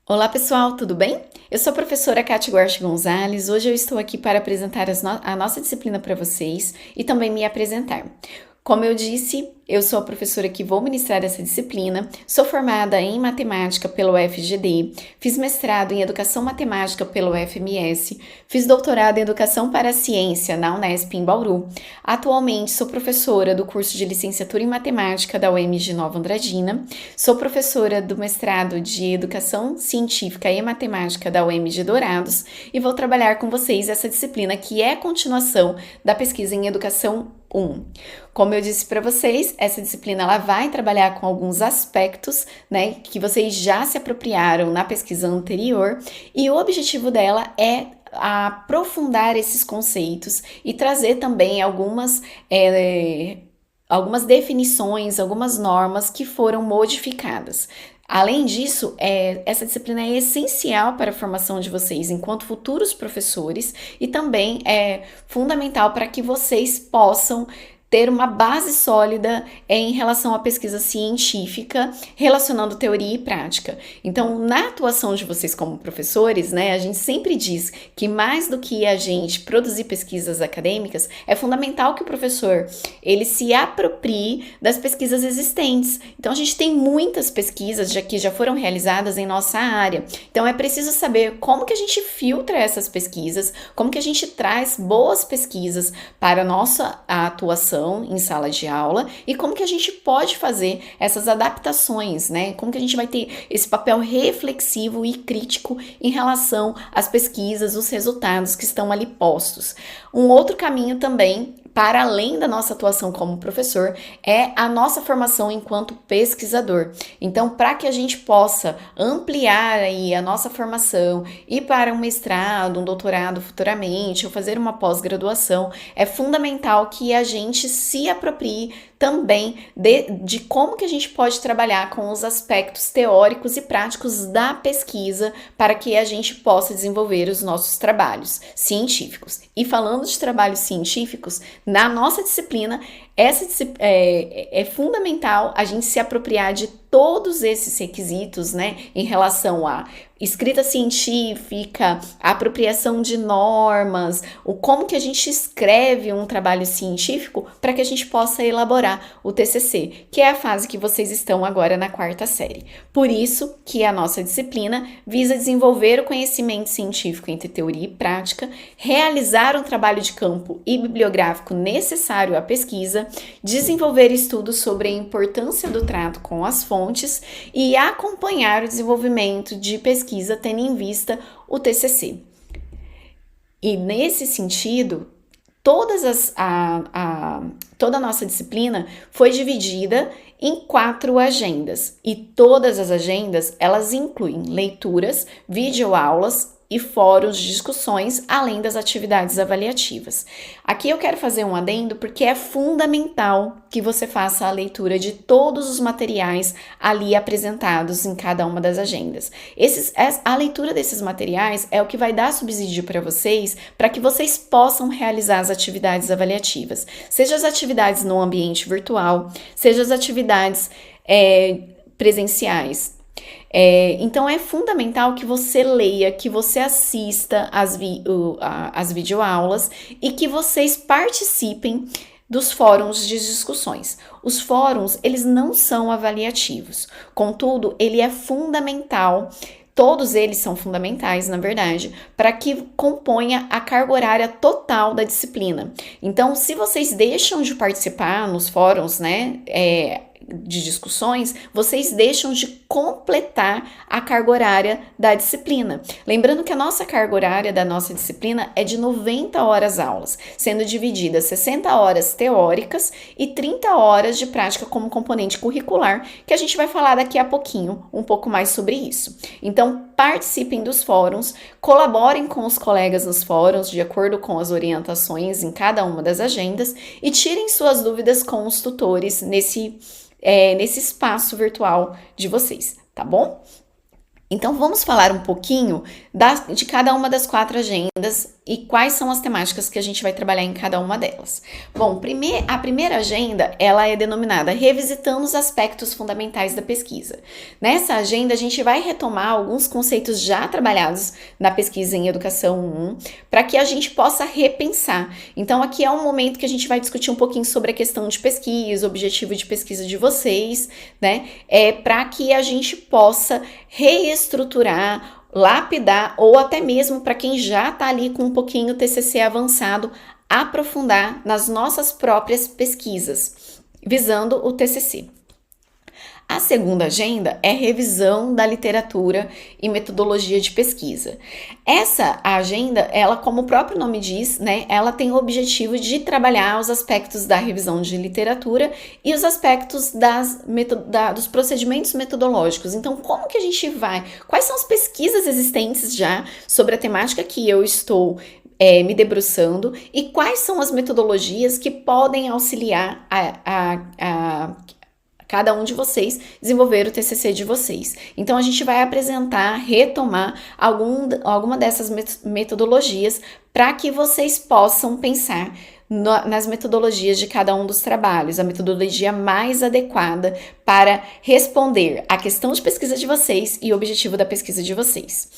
Olá pessoal, tudo bem? Eu sou a professora Cátia Guarchi Gonzalez. Hoje eu estou aqui para apresentar a nossa disciplina para vocês e também me apresentar. Como eu disse, eu sou a professora que vou ministrar essa disciplina, sou formada em matemática pelo FGD, fiz mestrado em educação matemática pelo FMS, fiz doutorado em educação para a ciência na Unesp em Bauru. Atualmente sou professora do curso de licenciatura em matemática da UEM de Nova Andradina, sou professora do mestrado de educação científica e matemática da UEM de Dourados e vou trabalhar com vocês essa disciplina que é a continuação da pesquisa em educação 1. Como eu disse para vocês, essa disciplina ela vai trabalhar com alguns aspectos, né, que vocês já se apropriaram na pesquisa anterior, e o objetivo dela é aprofundar esses conceitos e trazer também algumas definições, algumas normas que foram modificadas. Além disso, essa disciplina é essencial para a formação de vocês enquanto futuros professores e também é fundamental para que vocês possam ter uma base sólida em relação à pesquisa científica, relacionando teoria e prática. Então, na atuação de vocês como professores, né, a gente sempre diz que mais do que a gente produzir pesquisas acadêmicas, é fundamental que o professor ele se aproprie das pesquisas existentes. Então, a gente tem muitas pesquisas que já foram realizadas em nossa área. Então, é preciso saber como que a gente filtra essas pesquisas, como que a gente traz boas pesquisas para a nossa atuação em sala de aula e como que a gente pode fazer essas adaptações, né? Como que a gente vai ter esse papel reflexivo e crítico em relação às pesquisas, os resultados que estão ali postos. Um outro caminho também, para além da nossa atuação como professor, é a nossa formação enquanto pesquisador. Então, para que a gente possa ampliar aí a nossa formação e para um mestrado, um doutorado futuramente, ou fazer uma pós-graduação, é fundamental que a gente se aproprie também de como que a gente pode trabalhar com os aspectos teóricos e práticos da pesquisa para que a gente possa desenvolver os nossos trabalhos científicos. E falando de trabalhos científicos, na nossa disciplina, é fundamental a gente se apropriar de todos esses requisitos, né, em relação à escrita científica, a apropriação de normas, o como que a gente escreve um trabalho científico para que a gente possa elaborar o TCC, que é a fase que vocês estão agora na 4ª série. Por isso que a nossa disciplina visa desenvolver o conhecimento científico entre teoria e prática, realizar um trabalho de campo e bibliográfico necessário à pesquisa, desenvolver estudos sobre a importância do trato com as fontes e acompanhar o desenvolvimento de pesquisa tendo em vista o TCC. E nesse sentido, toda a nossa disciplina foi dividida em 4 agendas e todas as agendas elas incluem leituras, videoaulas e fóruns de discussões, além das atividades avaliativas. Aqui eu quero fazer um adendo porque é fundamental que você faça a leitura de todos os materiais ali apresentados em cada uma das agendas. A leitura desses materiais é o que vai dar subsídio para vocês, para que vocês possam realizar as atividades avaliativas, seja as atividades no ambiente virtual, seja as atividades presenciais. Então é fundamental que você leia, que você assista às videoaulas e que vocês participem dos fóruns de discussões. Os fóruns, eles não são avaliativos, contudo, ele é fundamental. Todos eles são fundamentais, na verdade, para que componha a carga horária total da disciplina. Então, se vocês deixam de participar nos fóruns, né, de discussões, vocês deixam de completar a carga horária da disciplina. Lembrando que a nossa carga horária da nossa disciplina é de 90 horas aulas, sendo dividida 60 horas teóricas e 30 horas de prática como componente curricular, que a gente vai falar daqui a pouquinho, um pouco mais sobre isso. Então, participem dos fóruns, colaborem com os colegas nos fóruns, de acordo com as orientações em cada uma das agendas, e tirem suas dúvidas com os tutores nesse espaço virtual de vocês, tá bom? Então, vamos falar um pouquinho de cada uma das 4 agendas e quais são as temáticas que a gente vai trabalhar em cada uma delas. Bom, a primeira agenda, ela é denominada Revisitando os Aspectos Fundamentais da Pesquisa. Nessa agenda, a gente vai retomar alguns conceitos já trabalhados na pesquisa em Educação 1, para que a gente possa repensar. Então, aqui é um momento que a gente vai discutir um pouquinho sobre a questão de pesquisa, o objetivo de pesquisa de vocês, né? Para que a gente possa reestruturar, lapidar, ou até mesmo para quem já está ali com um pouquinho TCC avançado, aprofundar nas nossas próprias pesquisas, visando o TCC. A segunda agenda é revisão da literatura e metodologia de pesquisa. Essa agenda, ela, como o próprio nome diz, né, ela tem o objetivo de trabalhar os aspectos da revisão de literatura e os aspectos dos procedimentos metodológicos. Então, como que a gente vai? Quais são as pesquisas existentes já sobre a temática que eu estou me debruçando e quais são as metodologias que podem auxiliar a cada um de vocês desenvolver o TCC de vocês. Então, a gente vai apresentar, retomar alguma dessas metodologias para que vocês possam pensar nas metodologias de cada um dos trabalhos, a metodologia mais adequada para responder à questão de pesquisa de vocês e o objetivo da pesquisa de vocês.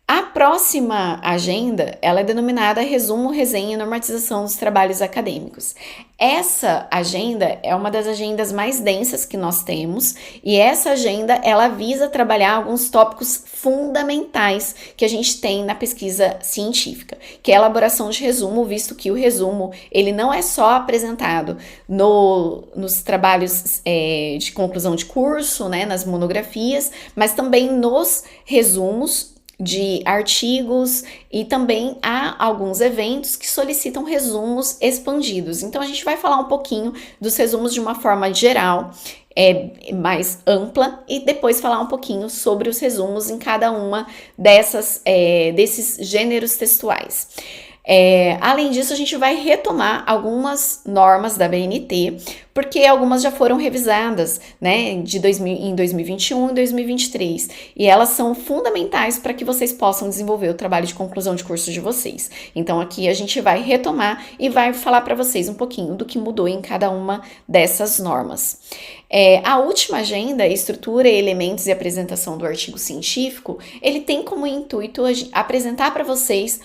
A próxima agenda, ela é denominada Resumo, Resenha e Normatização dos Trabalhos Acadêmicos. Essa agenda é uma das agendas mais densas que nós temos e essa agenda, ela visa trabalhar alguns tópicos fundamentais que a gente tem na pesquisa científica, que é a elaboração de resumo, visto que o resumo, ele não é só apresentado nos trabalhos de conclusão de curso, né, nas monografias, mas também nos resumos de artigos e também há alguns eventos que solicitam resumos expandidos. Então, a gente vai falar um pouquinho dos resumos de uma forma geral, mais ampla, e depois falar um pouquinho sobre os resumos em cada uma desses gêneros textuais. Além disso, a gente vai retomar algumas normas da BNT, porque algumas já foram revisadas, né, em 2021 e 2023, e elas são fundamentais para que vocês possam desenvolver o trabalho de conclusão de curso de vocês. Então, aqui a gente vai retomar e vai falar para vocês um pouquinho do que mudou em cada uma dessas normas. A última agenda, Estrutura, Elementos e Apresentação do Artigo Científico, ele tem como intuito apresentar para vocês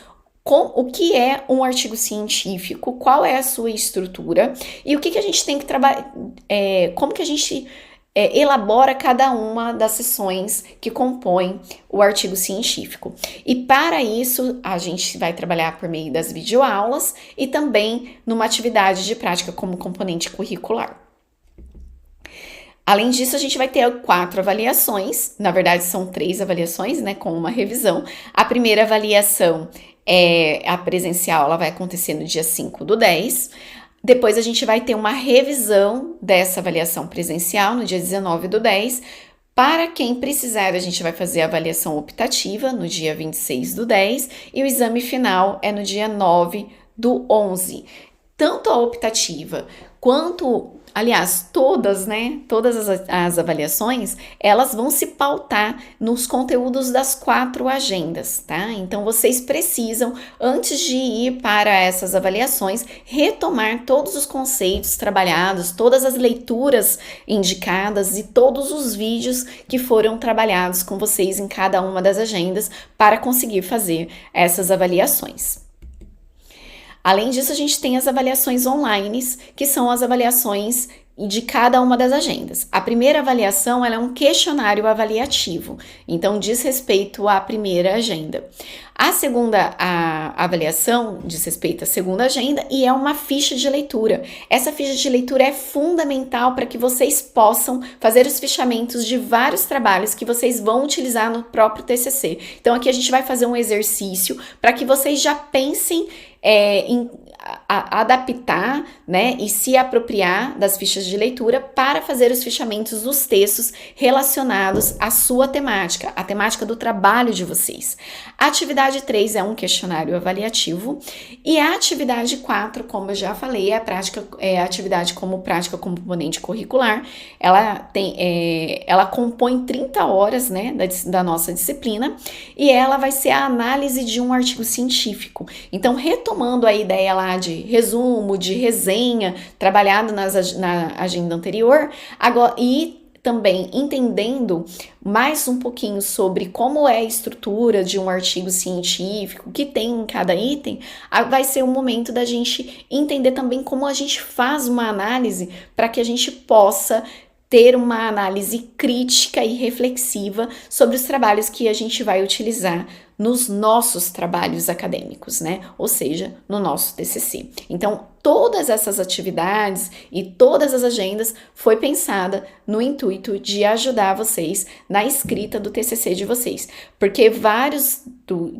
o que é um artigo científico, qual é a sua estrutura e o que a gente tem que trabalhar, como que a gente elabora cada uma das seções que compõem o artigo científico. E para isso, a gente vai trabalhar por meio das videoaulas e também numa atividade de prática como componente curricular. Além disso, a gente vai ter 4 avaliações, na verdade são 3 avaliações, né, com uma revisão. A primeira avaliação a presencial, ela vai acontecer no dia 5/10. Depois a gente vai ter uma revisão dessa avaliação presencial no dia 19/10. Para quem precisar, a gente vai fazer a avaliação optativa no dia 26/10 e o exame final é no dia 9/11. Tanto a optativa quanto, aliás, todas as avaliações, elas vão se pautar nos conteúdos das 4 agendas, tá? Então, vocês precisam, antes de ir para essas avaliações, retomar todos os conceitos trabalhados, todas as leituras indicadas e todos os vídeos que foram trabalhados com vocês em cada uma das agendas para conseguir fazer essas avaliações. Além disso, a gente tem as avaliações online, que são as avaliações de cada uma das agendas. A primeira avaliação, ela é um questionário avaliativo, então diz respeito à primeira agenda. A segunda avaliação diz respeito à segunda agenda e é uma ficha de leitura. Essa ficha de leitura é fundamental para que vocês possam fazer os fichamentos de vários trabalhos que vocês vão utilizar no próprio TCC. Então, aqui a gente vai fazer um exercício para que vocês já pensem em adaptar, né, e se apropriar das fichas de leitura para fazer os fichamentos dos textos relacionados à sua temática, a temática do trabalho de vocês. A atividade 3 é um questionário avaliativo e a atividade 4, como eu já falei, é a atividade como prática componente curricular. Ela compõe 30 horas, né, da nossa disciplina e ela vai ser a análise de um artigo científico. Então, retomando a ideia lá de resumo, de resenha, trabalhado na agenda anterior, agora, e também entendendo mais um pouquinho sobre como é a estrutura de um artigo científico, o que tem em cada item, vai ser o momento da gente entender também como a gente faz uma análise para que a gente possa ter uma análise crítica e reflexiva sobre os trabalhos que a gente vai utilizar nos nossos trabalhos acadêmicos, né? Ou seja, no nosso TCC. Então, todas essas atividades e todas as agendas foi pensada no intuito de ajudar vocês na escrita do TCC de vocês, porque vários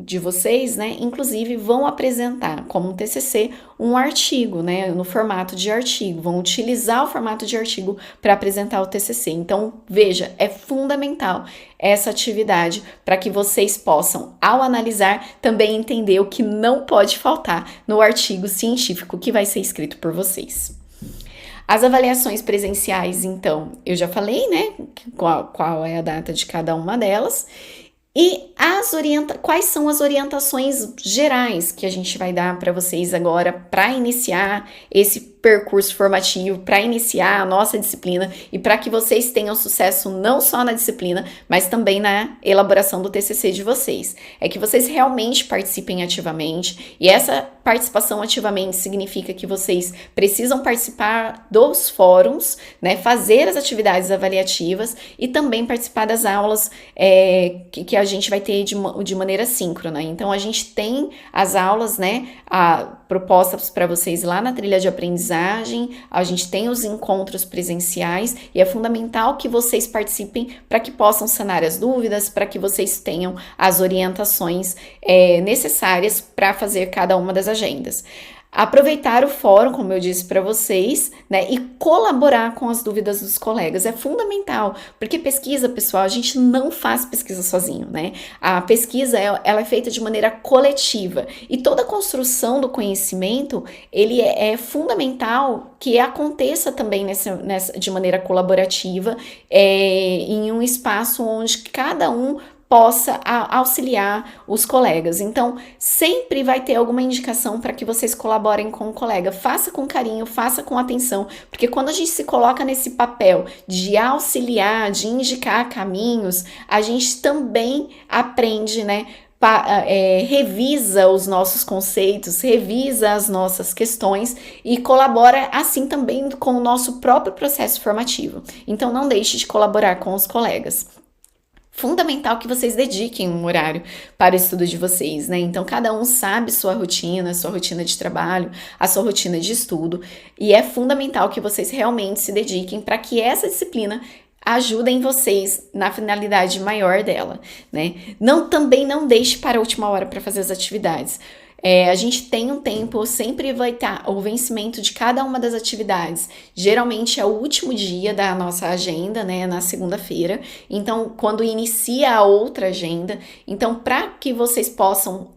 de vocês, né, inclusive vão apresentar como TCC um artigo, né, no formato de artigo, vão utilizar o formato de artigo para apresentar o TCC. Então, veja, é fundamental essa atividade para que vocês possam, ao analisar, também entender o que não pode faltar no artigo científico que vai ser escrito por vocês. As avaliações presenciais, então, eu já falei, né, qual é a data de cada uma delas. E quais são as orientações gerais que a gente vai dar para vocês agora para iniciar esse percurso formativo, para iniciar a nossa disciplina e para que vocês tenham sucesso não só na disciplina, mas também na elaboração do TCC de vocês. É que vocês realmente participem ativamente, e essa participação ativamente significa que vocês precisam participar dos fóruns, né, fazer as atividades avaliativas e também participar das aulas que a gente vai ter de maneira síncrona. Então, a gente tem as aulas, né, propostas para vocês lá na trilha de aprendizagem, a gente tem os encontros presenciais e é fundamental que vocês participem para que possam sanar as dúvidas, para que vocês tenham as orientações necessárias para fazer cada uma das agendas. Aproveitar o fórum, como eu disse para vocês, né, e colaborar com as dúvidas dos colegas é fundamental, porque pesquisa, pessoal, a gente não faz pesquisa sozinho, né? A pesquisa, ela é feita de maneira coletiva e toda a construção do conhecimento, ele é fundamental que aconteça também de maneira colaborativa, em um espaço onde cada um possa auxiliar os colegas. Então, sempre vai ter alguma indicação para que vocês colaborem com o colega. Faça com carinho, faça com atenção, porque quando a gente se coloca nesse papel de auxiliar, de indicar caminhos, a gente também aprende, né? Revisa os nossos conceitos, revisa as nossas questões e colabora assim também com o nosso próprio processo formativo. Então, não deixe de colaborar com os colegas. Fundamental que vocês dediquem um horário para o estudo de vocês, né? Então, cada um sabe sua rotina de trabalho, a sua rotina de estudo, e é fundamental que vocês realmente se dediquem para que essa disciplina ajudem vocês na finalidade maior dela, né? Também não deixe para a última hora para fazer as atividades. A gente tem um tempo, sempre vai estar o vencimento de cada uma das atividades. Geralmente é o último dia da nossa agenda, né, na segunda-feira. Então, quando inicia a outra agenda, então, para que vocês possam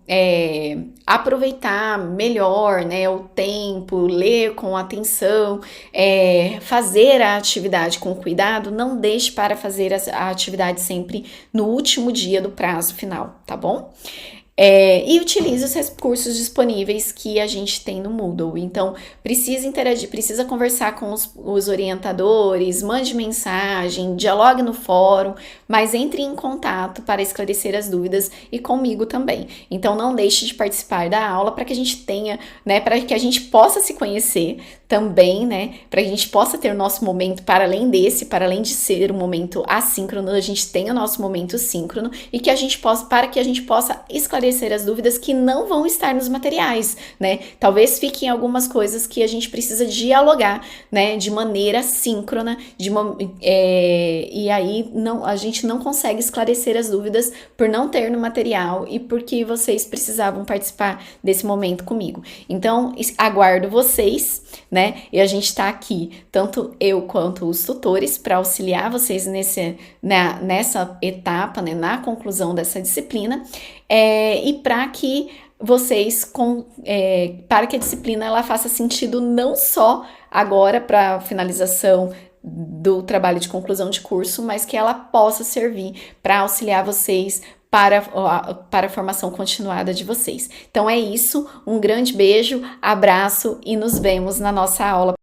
aproveitar melhor, né, o tempo, ler com atenção, fazer a atividade com cuidado, não deixe para fazer a atividade sempre no último dia do prazo final, tá bom? E utilize os recursos disponíveis que a gente tem no Moodle. Então, precisa interagir, precisa conversar com os orientadores, mande mensagem, dialogue no fórum, mas entre em contato para esclarecer as dúvidas e comigo também. Então, não deixe de participar da aula para que a gente tenha, né, para que a gente possa se conhecer também, né, para que a gente possa ter o nosso momento para além de ser um momento assíncrono, a gente tenha o nosso momento síncrono e que a gente possa esclarecer as dúvidas que não vão estar nos materiais, né? Talvez fiquem algumas coisas que a gente precisa dialogar, né, de maneira síncrona, e aí a gente não consegue esclarecer as dúvidas por não ter no material e porque vocês precisavam participar desse momento comigo. Então, aguardo vocês, né? E a gente está aqui, tanto eu quanto os tutores, para auxiliar vocês nessa etapa, né, na conclusão dessa disciplina, e para que para que a disciplina ela faça sentido não só agora para a finalização do trabalho de conclusão de curso, mas que ela possa servir para auxiliar vocês para a formação continuada de vocês. Então é isso, um grande beijo, abraço e nos vemos na nossa aula